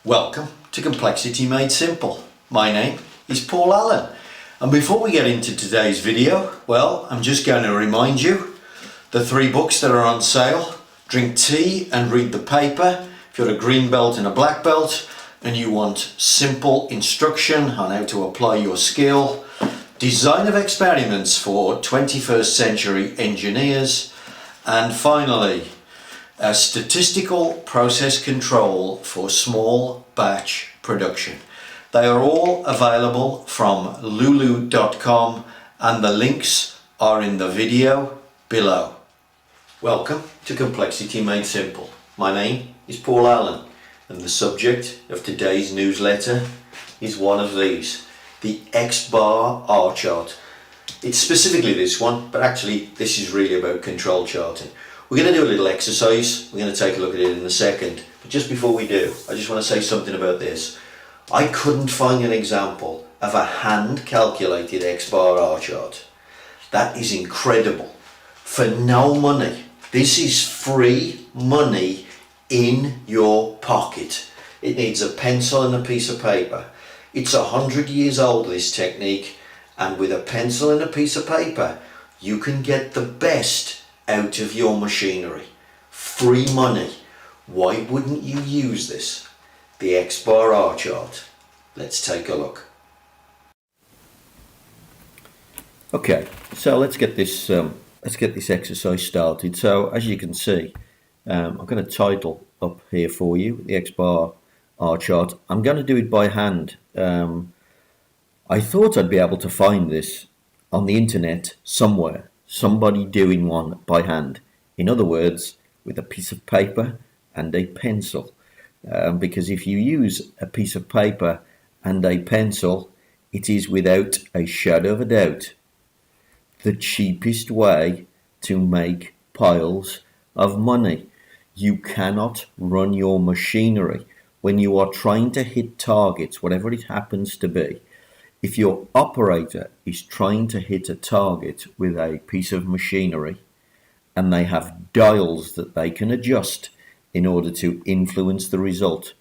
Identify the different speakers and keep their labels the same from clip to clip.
Speaker 1: Welcome to Complexity Made Simple. My name is Paul Allen, and before we get into today's video, well, I'm just going to remind you the 3 books that are on sale. Drink tea and read the paper. If you're a green belt and a black belt and you want simple instruction on how to apply your skill, design of experiments for 21st century engineers, and finally a statistical process control for small batch production. They are all available from lulu.com and the links are in the video below. Welcome to Complexity Made Simple. My name is Paul Allen and the subject of today's newsletter is one of these, the xbar R chart. It's specifically this one, but actually this is really about control charting. We're going to do a little exercise. We're going to take a look at it in a second. But just before we do, I just want to say something about this. I couldn't find an example of a hand calculated xbar R chart. That is incredible. For no money. This is free money in your pocket. It needs a pencil and a piece of paper. It's 100 years old, this technique, and with a pencil and a piece of paper you can get the best out of your machinery. Free money. Why wouldn't you use this? The xbar R chart. Let's take a look. Okay, so let's get this exercise started. So as you can see, I've got a title up here for you, the xbar R chart. I'm going to do it by hand. I thought I'd be able to find this on the internet somewhere, somebody doing one by hand. In other words, with a piece of paper and a pencil. Because if you use a piece of paper and a pencil, it is without a shadow of a doubt the cheapest way to make piles of money. You cannot run your machinery when you are trying to hit targets, whatever it happens to be. If your operator is trying to hit a target with a piece of machinery and they have dials that they can adjust in order to influence the result,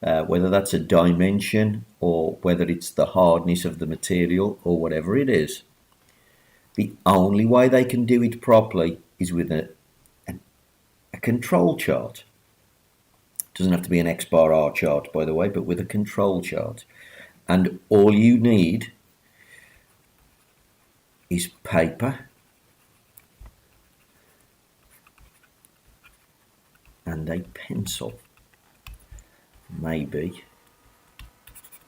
Speaker 1: whether that's a dimension or whether it's the hardness of the material or whatever it is, the only way they can do it properly is with a control chart. It doesn't have to be an xbar R chart, by the way, but with a control chart. And all you need is paper and a pencil. Maybe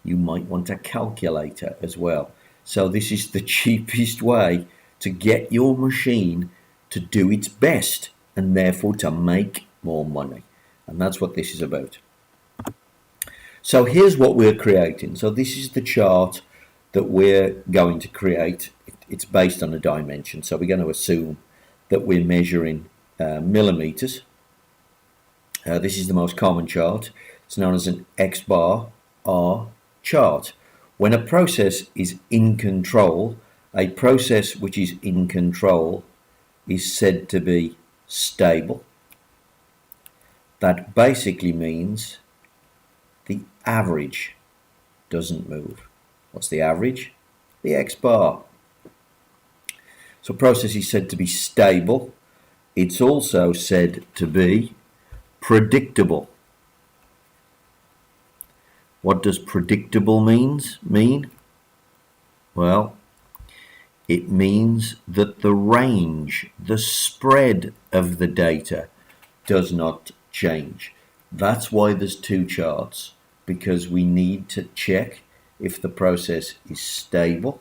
Speaker 1: you might want a calculator as well. So this is the cheapest way to get your machine to do its best and therefore to make more money. And that's what this is about. So here's what we're creating. So this is the chart that we're going to create. It's based on a dimension. So we're going to assume that we're measuring millimeters. This is the most common chart. It's known as an xbar R chart. When a process is in control, a process which is in control is said to be stable. That basically means the average doesn't move. What's the average? The xbar. So process is said to be stable. It's also said to be predictable. What does predictable mean? Well, it means that the range, the spread of the data does not change. That's why there's 2 charts, because we need to check if the process is stable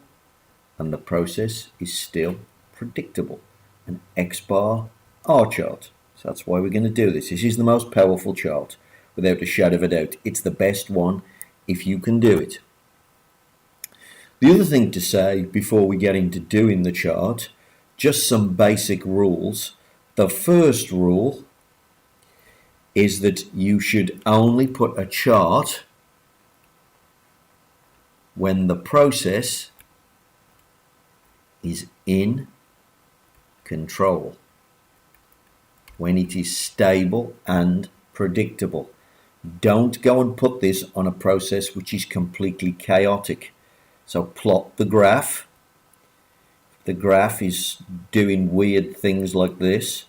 Speaker 1: and the process is still predictable. An xbar R chart. So that's why we're going to do this. This is the most powerful chart, without a shadow of a doubt. It's the best one if you can do it. The other thing to say before we get into doing the chart, just some basic rules. The first rule is that you should only put a chart when the process is in control, when it is stable and predictable. Don't go and put this on a process which is completely chaotic. So plot the graph. The graph is doing weird things like this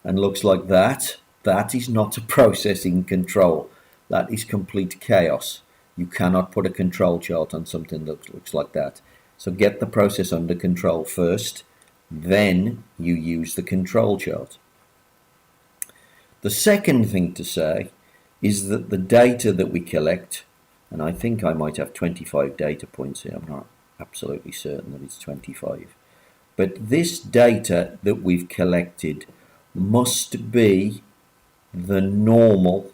Speaker 1: and looks like that. That is not a process in control. That is complete chaos. You cannot put a control chart on something that looks like that. So get the process under control first, then you use the control chart. The second thing to say is that the data that we collect, and I think I might have 25 data points here, I'm not absolutely certain that it's 25, but this data that we've collected must be the normal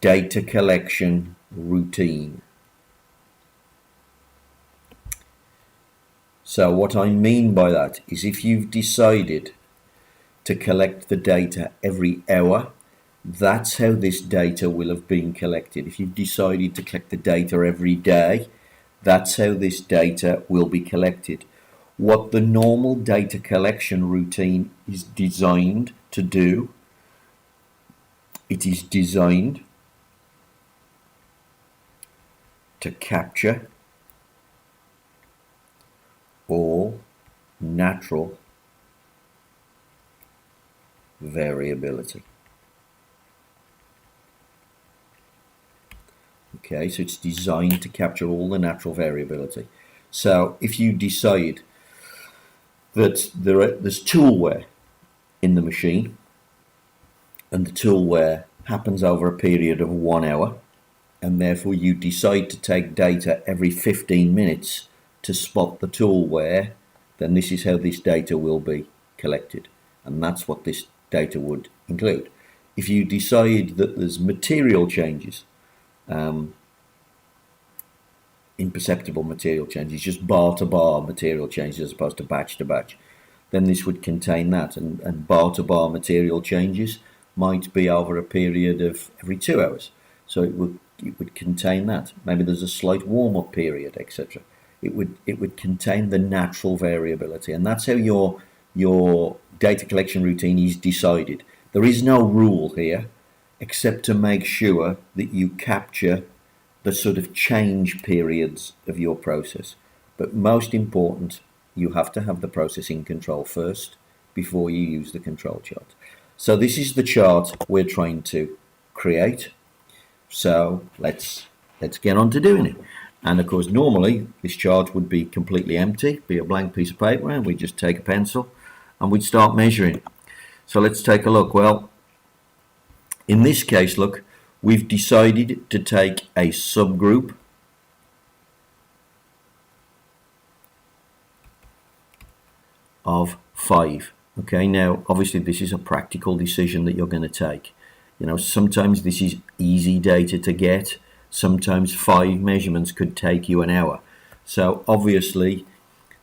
Speaker 1: data collection routine. So what I mean by that is if you've decided to collect the data every hour, that's how this data will have been collected. If you've decided to collect the data every day, that's how this data will be collected. What the normal data collection routine is designed to do, it is designed to capture all natural variability. Okay, so it's designed to capture all the natural variability. So if you decide that there's tool wear in the machine, and the tool wear happens over a period of 1 hour, and therefore you decide to take data every 15 minutes to spot the tool wear, then this is how this data will be collected, and that's what this data would include. If you decide that there's material changes, imperceptible material changes, just bar to bar material changes as opposed to batch, then this would contain that, and bar to bar material changes might be over a period of every 2 hours, so it would contain that. Maybe there's a slight warm-up period, etc. It would contain the natural variability, and that's how your data collection routine is decided. There is no rule here except to make sure that you capture the sort of change periods of your process. But most important, you have to have the process in control first before you use the control chart. So this is the chart we're trying to create. So let's get on to doing it. And of course, normally this chart would be completely empty, be a blank piece of paper, and we'd just take a pencil and we'd start measuring. So let's take a look. Well, in this case, look, we've decided to take a subgroup of 5. Okay, now obviously this is a practical decision that you're going to take. You know, sometimes this is easy data to get. Sometimes 5 measurements could take you an hour. So obviously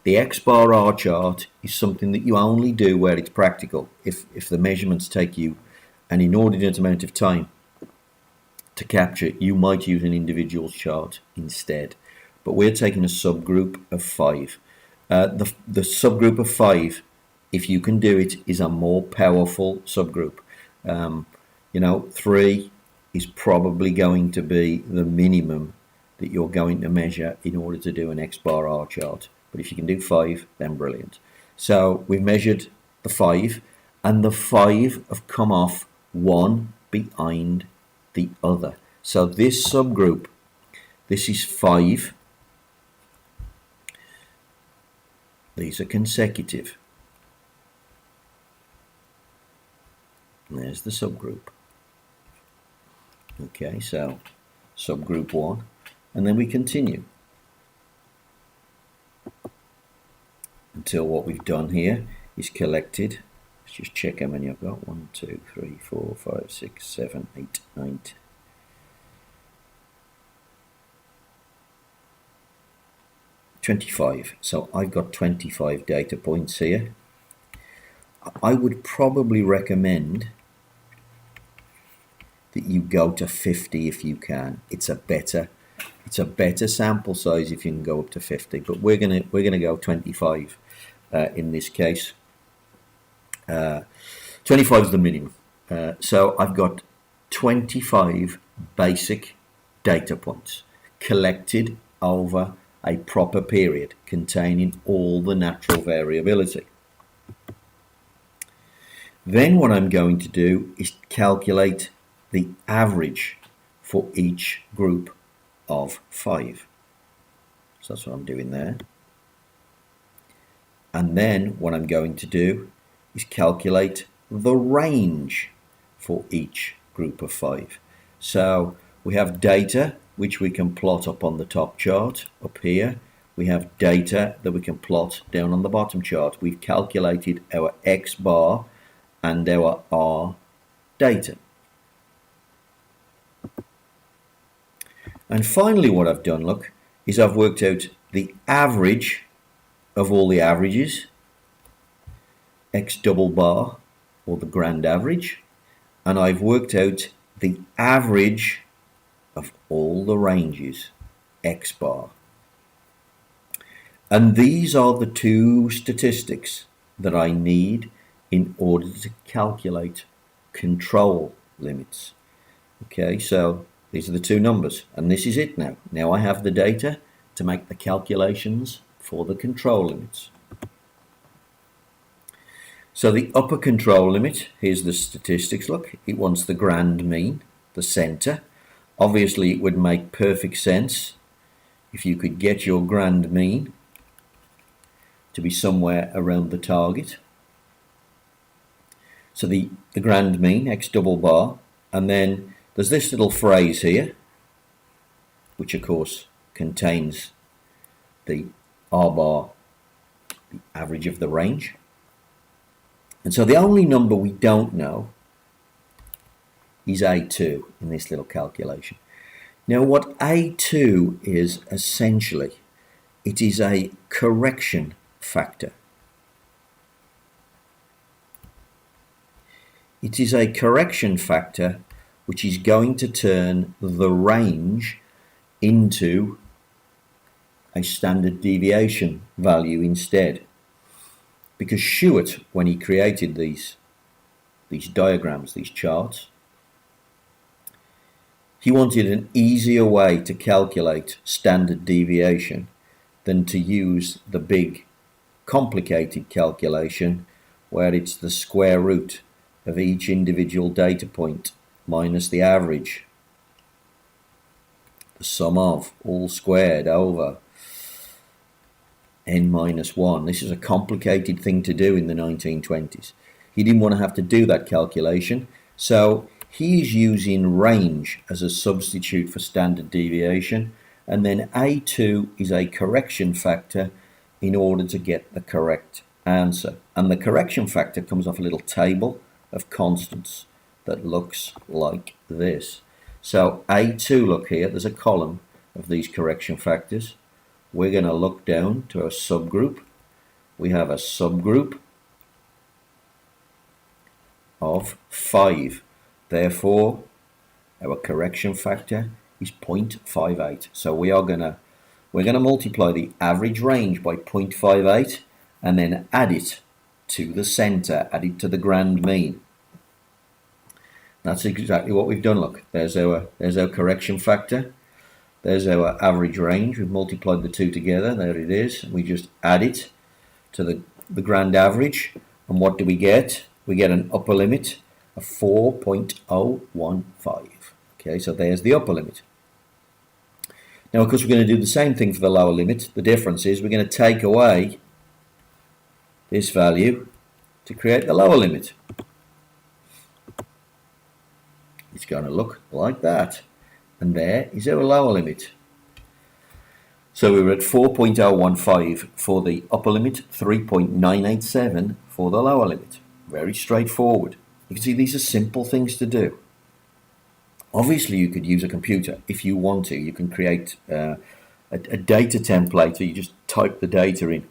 Speaker 1: the xbar R chart is something that you only do where it's practical. If the measurements take you an inordinate amount of time to capture, you might use an individual chart instead. But we're taking a subgroup of 5. The subgroup of 5, if you can do it, is a more powerful subgroup. You know, 3 is probably going to be the minimum that you're going to measure in order to do an xbar R chart. But if you can do 5, then brilliant. So we've measured the 5, and the 5 have come off one behind the other. So this subgroup, this is 5. These are consecutive. And there's the subgroup. Okay, so subgroup 1, and then we continue until what we've done here is collected. Let's just check how many I've got. 1, 2, 3, 4, 5, 6, 7, 8, 9, 25. So I've got 25 data points here. I would probably recommend that you go to 50 if you can. It's a better sample size if you can go up to 50, but we're gonna go 25 in this case. 25 is the minimum.
Speaker 2: So I've got 25 basic data points collected over a proper period containing all the natural variability. Then what I'm going to do is calculate the average for each group of 5. So that's what I'm doing there. And then what I'm going to do is calculate the range for each group of 5. So we have data which we can plot up on the top chart up here. We have data that we can plot down on the bottom chart. We've calculated our X bar and our R data. And finally what I've done, look, is I've worked out the average of all the averages, X double bar, or the grand average, and I've worked out the average of all the ranges, X bar. And these are the two statistics that I need in order to calculate control limits. Okay, so these are the two numbers, and this is it now. Now I have the data to make the calculations for the control limits. So the upper control limit, here's the statistics, look, it wants the grand mean, the center. Obviously it would make perfect sense if you could get your grand mean to be somewhere around the target. So the grand mean, X double bar, and then there's this little phrase here, which of course contains the R bar, the average of the range. And so the only number we don't know is A2 in this little calculation. Now what A2 is essentially, it is a correction factor. It is a correction factor which is going to turn the range into a standard deviation value instead. Because Stewart, when he created these diagrams, these charts, he wanted an easier way to calculate standard deviation than to use the big complicated calculation where it's the square root of each individual data point minus the average, the sum of, all squared over n minus 1. This is a complicated thing to do in the 1920s. He didn't want to have to do that calculation, so he's using range as a substitute for standard deviation, and then A2 is a correction factor in order to get the correct answer. And the correction factor comes off a little table of constants that looks like this. So A2, look here, there's a column of these correction factors. We're going to look down to our subgroup. We have a subgroup of 5. Therefore, our correction factor is 0.58. So we're going to multiply the average range by 0.58 and then add it to the center, add it to the grand mean. That's exactly what we've done. Look, there's our correction factor. There's our average range. We've multiplied the two together. There it is. We just add it to the grand average. And what do we get? We get an upper limit of 4.015. Okay, so there's the upper limit. Now, of course, we're going to do the same thing for the lower limit. The difference is we're going to take away this value to create the lower limit. It's going to look like that. And there is our lower limit. So we were at 4.015 for the upper limit, 3.987 for the lower limit. Very straightforward. You can see these are simple things to do. Obviously, you could use a computer if you want to. You can create a data template, so you just type the data in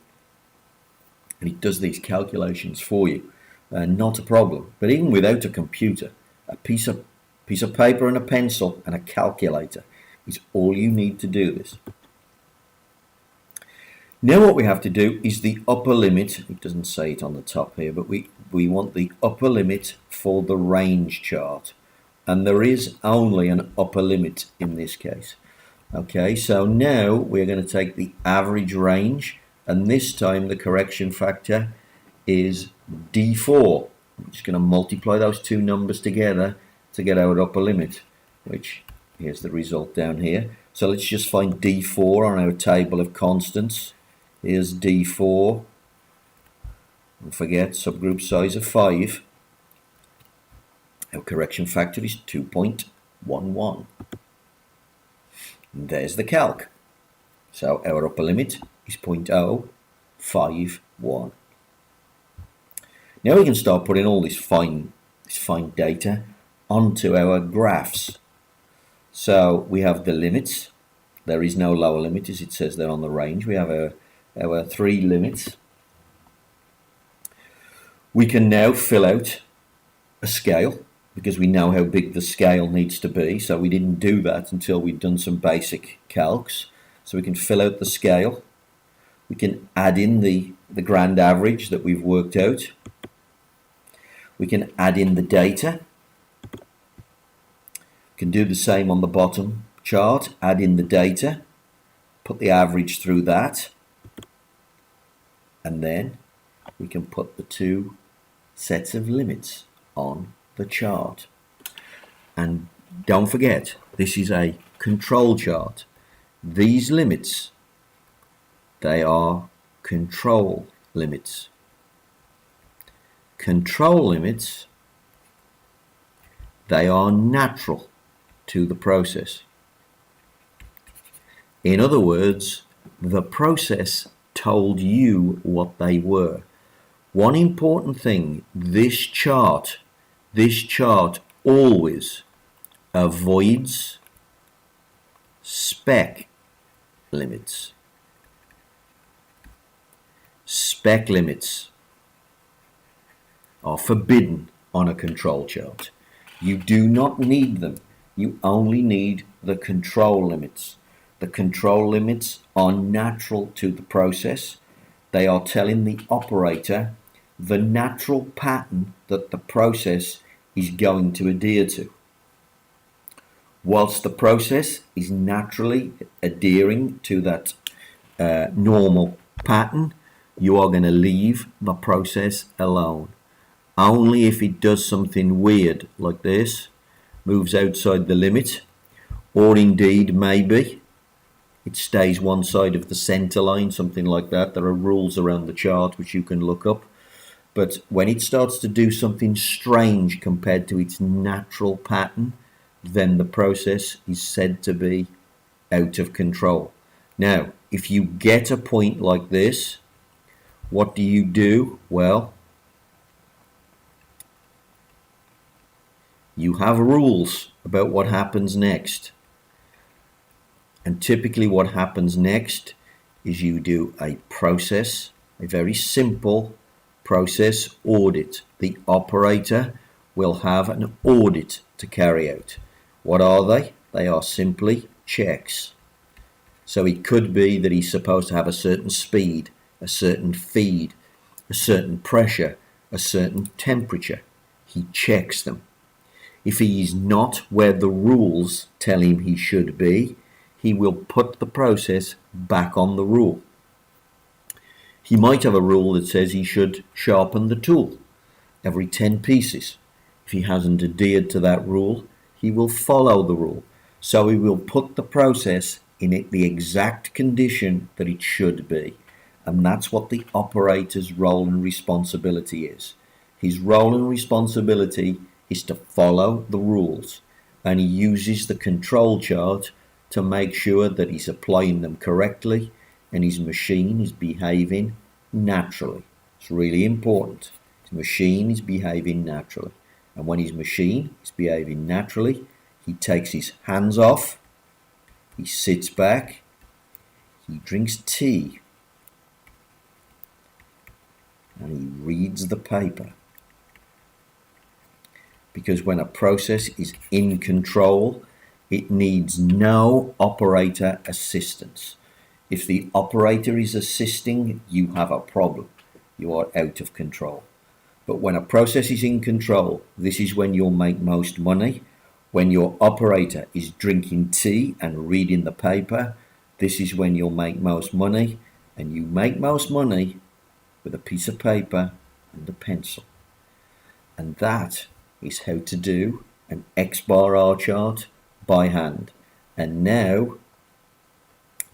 Speaker 2: and it does these calculations for you. Not a problem. But even without a computer, a piece of paper and a pencil and a calculator is all you need to do this. Now what we have to do is the upper limit. It doesn't say it on the top here, but we want the upper limit for the range chart. And there is only an upper limit in this case. Okay, so now we're going to take the average range, and this time the correction factor is D4. I'm just going to multiply those two numbers together to get our upper limit, which here's the result down here. So let's just find D4 on our table of constants. Here's D4. Don't forget, subgroup size of 5. Our correction factor is 2.11. And there's the calc. So our upper limit is 0.051. Now we can start putting all this fine data onto our graphs. So we have the limits. There is no lower limit, as it says there on the range. We have our 3 limits. We can now fill out a scale because we know how big the scale needs to be. So we didn't do that until we'd done some basic calcs. So we can fill out the scale. We can add in the grand average that we've worked out. We can add in the data. We can do the same on the bottom chart, add in the data, put the average through that, and then we can put the 2 sets of limits on the chart. And don't forget, this is a control chart. These limits, they are control limits. Control limits, they are natural to the process. In other words, the process told you what they were. One important thing, this chart always avoids spec limits. Spec limits are forbidden on a control chart. You do not need them. You only need the control limits. The control limits are natural to the process. They are telling the operator the natural pattern that the process is going to adhere to. Whilst the process is naturally adhering to that normal pattern, you are going to leave the process alone. Only if it does something weird like this, moves outside the limit, or indeed maybe it stays one side of the center line, something like that. There are rules around the chart which you can look up. But when it starts to do something strange compared to its natural pattern, then the process is said to be out of control. Now, if you get a point like this, what do? Well, you have rules about what happens next. And typically what happens next is you do a process, a very simple process audit. The operator will have an audit to carry out. What are they? They are simply checks. So it could be that he's supposed to have a certain speed, a certain feed, a certain pressure, a certain temperature. He checks them. If he is not where the rules tell him he should be, he will put the process back on the rule. He might have a rule that says he should sharpen the tool every 10 pieces. If he hasn't adhered to that rule, he will follow the rule. So he will put the process in the exact condition that it should be. And that's what the operator's role and responsibility is. His role and responsibility is to follow the rules, and he uses the control chart to make sure that he's applying them correctly and his machine is behaving naturally. It's really important. His machine is behaving naturally. And when his machine is behaving naturally, he takes his hands off, he sits back, he drinks tea, and he reads the paper. Because when a process is in control, it needs no operator assistance. If the operator is assisting, you have a problem. You are out of control. But when a process is in control, this is when you'll make most money. When your operator is drinking tea and reading the paper, this is when you'll make most money. And you make most money with a piece of paper and a pencil. And that is how to do an xbar R chart by hand. And now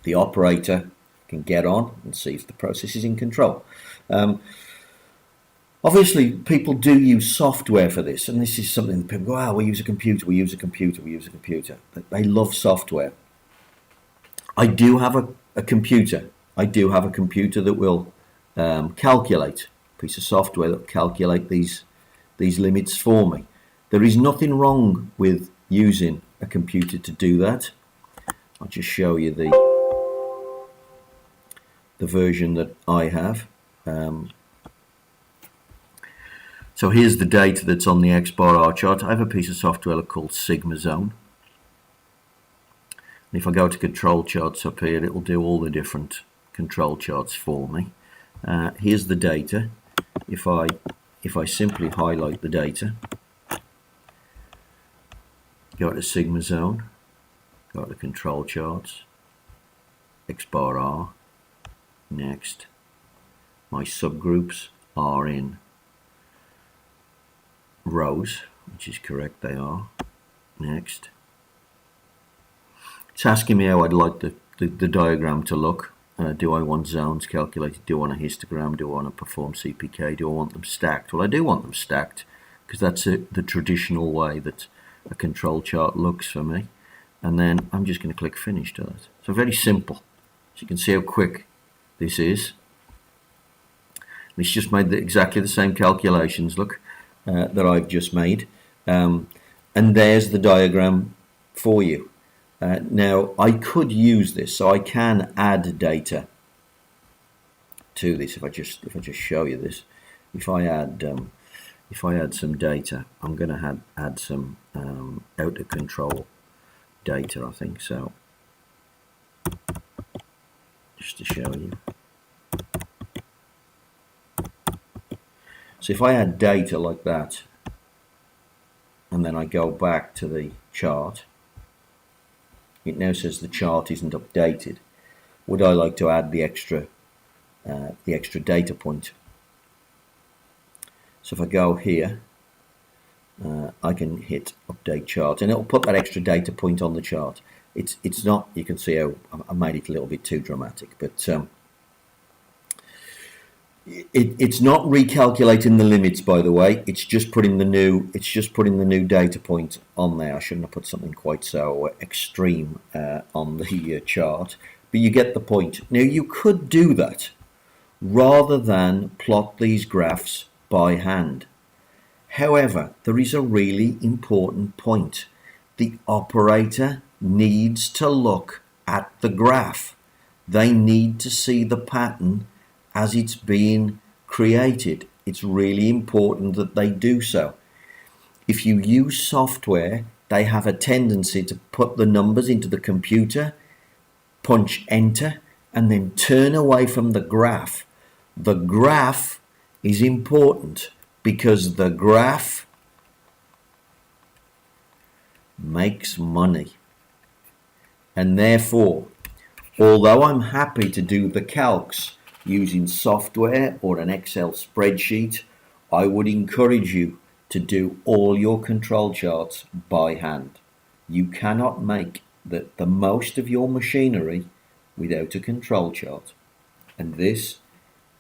Speaker 2: the operator can get on and see if the process is in control. Obviously, people do use software for this, and this is something that people go, we use a computer, we use a computer, we use a computer. They love software. I do have a computer. I do have a computer that will calculate, a piece of software that will calculate these limits for me. There is nothing wrong with using a computer to do that. I'll just show you the version that I have. So here's the data that's on the xbar R chart. I have a piece of software called SigmaZone. And if I go to control charts up here, it will do all the different control charts for me. Here's the data. If I simply highlight the data, go to SigmaZone, go to control charts, xbar R, next. My subgroups are in rows, which is correct, they are. Next. It's asking me how I'd like the diagram to look. Do I want zones calculated? Do I want a histogram? Do I want to perform CPK? Do I want them stacked? Well, I do want them stacked because that's the traditional way that a control chart looks for me. And then I'm just going to click finish to that. So very simple. So you can see how quick this is. It's just made exactly the same calculations, look, that I've just made. And there's the diagram for you. Now I could use this, so I can add data to this. If I just show you this, if I add some data, I'm going to add some out of control data, I think so. Just to show you. So if I add data like that, and then I go back to the chart, it now says the chart isn't updated. Would I like to add the extra data point? So if I go here, I can hit update chart, and it'll put that extra data point on the chart. It's not. You can see how I made it a little bit too dramatic, but it's not recalculating the limits, by the way. It's just putting the new data point on there. I shouldn't have put something quite so extreme on the chart, but you get the point. Now you could do that rather than plot these graphs by hand. However, there is a really important point. The operator needs to look at the graph. They need to see the pattern as it's being created. It's really important that they do so. If you use software, they have a tendency to put the numbers into the computer, punch enter, and then turn away from the graph. The graph is important because the graph makes money. And therefore, although I'm happy to do the calcs using software or an Excel spreadsheet, I would encourage you to do all your control charts by hand. You cannot make the most of your machinery without a control chart. And this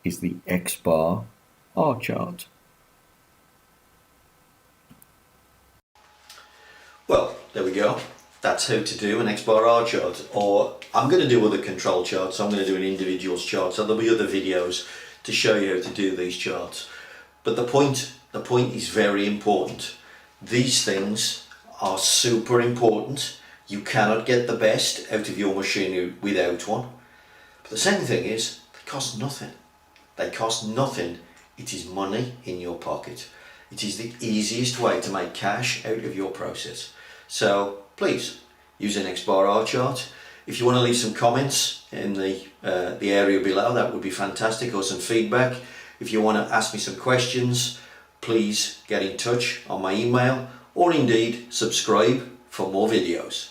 Speaker 2: is the xbar R chart.
Speaker 1: Well, there we go. That's how to do an xbar R chart, or I'm going to do other control charts. I'm going to do an individuals chart, so there'll be other videos to show you how to do these charts. But the point is very important. These things are super important. You cannot get the best out of your machinery without one. But the second thing is, they cost nothing. They cost nothing. It is money in your pocket. It is the easiest way to make cash out of your process. So please use an xbar R chart. If you want to leave some comments in the area below, that would be fantastic, or some feedback. If you want to ask me some questions, please get in touch on my email, or indeed subscribe for more videos.